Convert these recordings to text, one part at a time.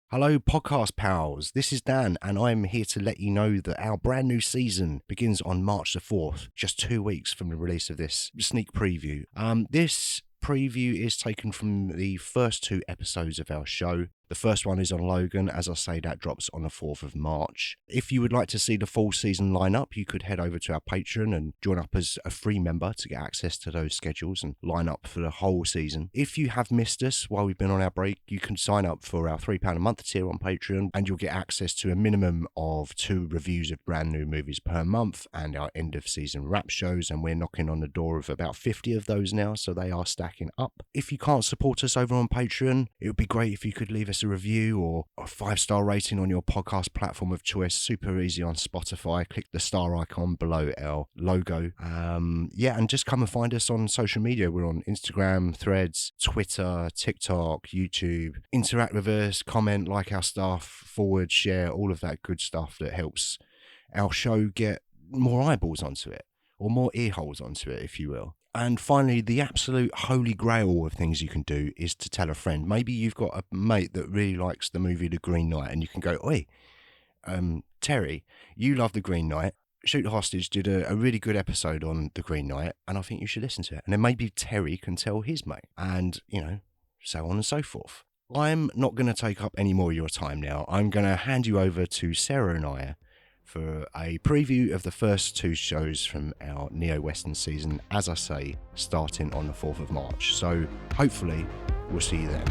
Hello, podcast pals. This is Dan, and I'm here to let you know that our brand new season begins on March the 4th, just 2 weeks from the release of this sneak preview. This preview is taken from the first 2 episodes of our show. The first one is on Logan. As I say, that drops on the 4th of March. If you would like to see the full season lineup, you could head over to our Patreon and join up as a free member to get access to those schedules and line up for the whole season. If you have missed us while we've been on our break, you can sign up for our £3 a month tier on Patreon, and you'll get access to a minimum of 2 reviews of brand new movies per month and our end of season wrap shows, and we're knocking on the door of about 50 of those now, so they are stacking up. If you can't support us over on Patreon, it would be great if you could leave us a review or a 5-star rating on your podcast platform of choice. Super easy on Spotify. Click the star icon below our logo. And just come and find us on social media. We're on Instagram, Threads, Twitter, TikTok, YouTube. Interact with us, comment, like our stuff, forward, share, all of that good stuff that helps our show get more eyeballs onto it, or more ear holes onto it, if you will. And finally, the absolute holy grail of things you can do is to tell a friend. Maybe you've got a mate that really likes the movie The Green Knight, and you can go, "Oi, Terry, you love The Green Knight. Shoot the Hostage did a really good episode on The Green Knight, and I think you should listen to it." And then maybe Terry can tell his mate, and, so on and so forth. I'm not going to take up any more of your time now. I'm going to hand you over to Sarah and I for a preview of the first 2 shows from our neo-western season, as I say, starting on the 4th of March. So hopefully we'll see you then.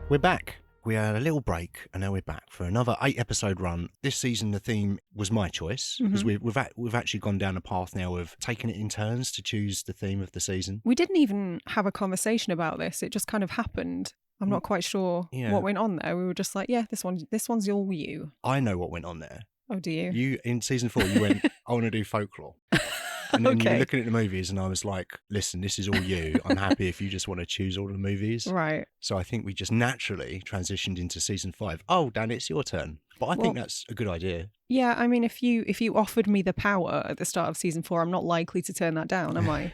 We're back. We had a little break, and now we're back for another 8-episode run. This season the theme was my choice, because we've actually gone down a path now of taking it in turns to choose the theme of the season. We didn't even have a conversation about this. It just kind of happened. I'm not quite sure what went on there. We were just like, yeah, this one's all you. I know what went on there. Oh, do you? You, in season 4, you went, "I want to do folklore." And then you were looking at the movies, and I was like, "Listen, this is all you. I'm happy if you just want to choose all the movies." Right. So I think we just naturally transitioned into season 5. Oh, Dan, it's your turn. But I think that's a good idea. Yeah, I mean, if you offered me the power at the start of season 4, I'm not likely to turn that down, am I?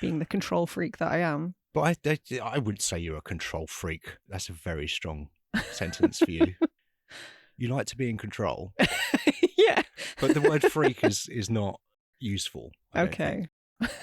Being the control freak that I am. But I wouldn't say you're a control freak. That's a very strong sentence for you. You like to be in control. Yeah. But the word freak is not useful. Okay.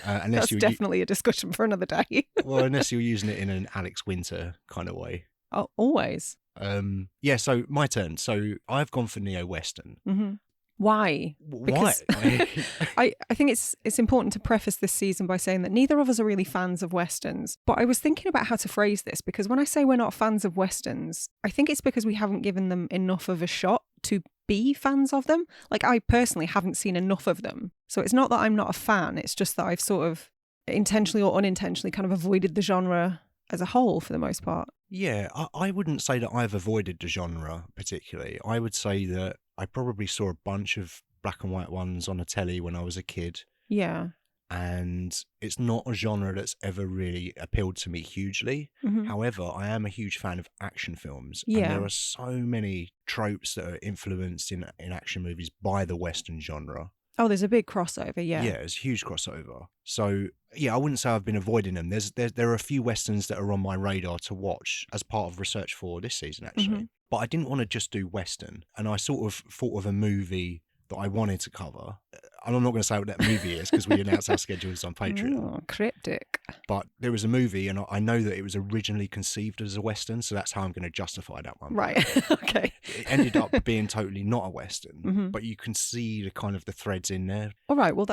Unless That's definitely a discussion for another day. Well, unless you're using it in an Alex Winter kind of way. Oh, always. So my turn. So I've gone for neo-western. Mm-hmm. Why? Because I think it's important to preface this season by saying that neither of us are really fans of westerns. But I was thinking about how to phrase this, because when I say we're not fans of westerns, I think it's because we haven't given them enough of a shot to be fans of them. Like, I personally haven't seen enough of them. So it's not that I'm not a fan, it's just that I've sort of intentionally or unintentionally kind of avoided the genre as a whole for the most part. Yeah, I wouldn't say that I've avoided the genre particularly. I would say that I probably saw a bunch of black and white ones on the telly when I was a kid. Yeah. And it's not a genre that's ever really appealed to me hugely. Mm-hmm. However, I am a huge fan of action films. Yeah. And there are so many tropes that are influenced in action movies by the Western genre. Oh, there's a big crossover, yeah. Yeah, there's a huge crossover. So, yeah, I wouldn't say I've been avoiding them. There are a few Westerns that are on my radar to watch as part of research for this season, actually. Mm-hmm. But I didn't want to just do Western. And I sort of thought of a movie that I wanted to cover. And I'm not going to say what that movie is because we announce our schedules on Patreon. Oh, cryptic. But there was a movie, and I know that it was originally conceived as a Western, so that's how I'm going to justify that one. Right, okay. It ended up being totally not a Western, but you can see the kind of the threads in there. All right, well,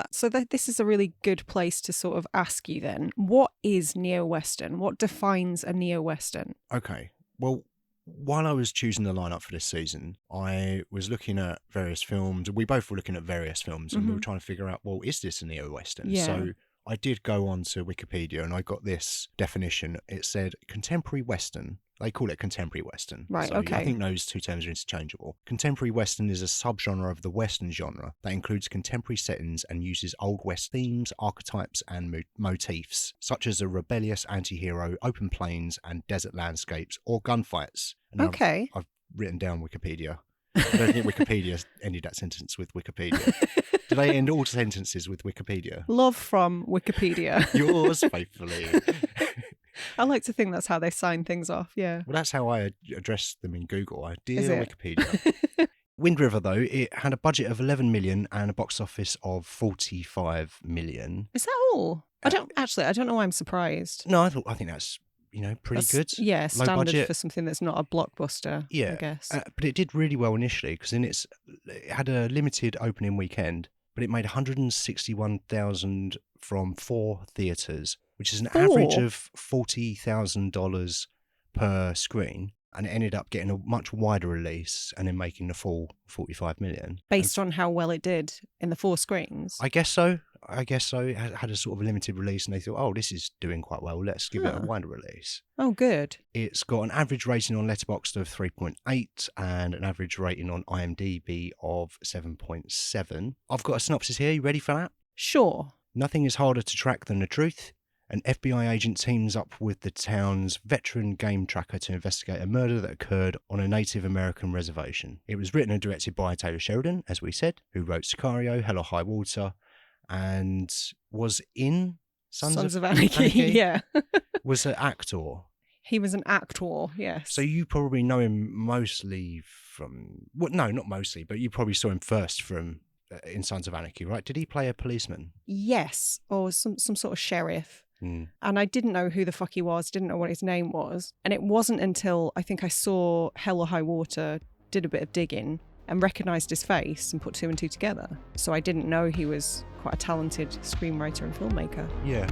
this is a really good place to sort of ask you then, what is neo-Western? What defines a neo-Western? Okay, well, while I was choosing the lineup for this season, I was looking at various films. We both were looking at various films, and we were trying to figure out, well, is this a neo-Western? Yeah. So I did go on to Wikipedia, and I got this definition. It said contemporary Western. They call it contemporary Western. Right, so okay. I think those two terms are interchangeable. Contemporary Western is a subgenre of the Western genre that includes contemporary settings and uses Old West themes, archetypes, and motifs, such as a rebellious anti-hero, open plains and desert landscapes, or gunfights. And okay. I've written down Wikipedia. I don't think Wikipedia ended that sentence with Wikipedia. Do they end all sentences with Wikipedia? Love from Wikipedia. Yours faithfully. I like to think that's how they sign things off, yeah. Well, that's how I address them in Google. Is Dear it? Wikipedia. Wind River, though, it had a budget of 11 million and a box office of 45 million. Is that all? I don't know why I'm surprised. No, I think that's, pretty good. Yeah, Low standard budget. for something that's not a blockbuster, Yeah, I guess. But it did really well initially because it had a limited opening weekend, but it made 161,000 from 4 theatres, which is an average of $40,000 per screen. And it ended up getting a much wider release and then making the full 45 million. Based on how well it did in the 4 screens? I guess so. It had a sort of a limited release and they thought, oh, this is doing quite well. Let's give it a wider release. Oh, good. It's got an average rating on Letterboxd of 3.8 and an average rating on IMDb of 7.7. I've got a synopsis here. You ready for that? Sure. Nothing is harder to track than the truth. An FBI agent teams up with the town's veteran game tracker to investigate a murder that occurred on a Native American reservation. It was written and directed by Taylor Sheridan, as we said, who wrote Sicario, Hell or High Water, and was in Sons of Anarchy. Yeah. Was an actor. He was an actor, yes. So you probably know him mostly from... Well, no, not mostly, but you probably saw him first from in Sons of Anarchy, right? Did he play a policeman? Yes, or some sort of sheriff. Mm. And I didn't know who the fuck he was, didn't know what his name was. And it wasn't until I think I saw Hell or High Water, did a bit of digging, and recognised his face and put 2 and 2 together. So I didn't know he was quite a talented screenwriter and filmmaker. Yeah.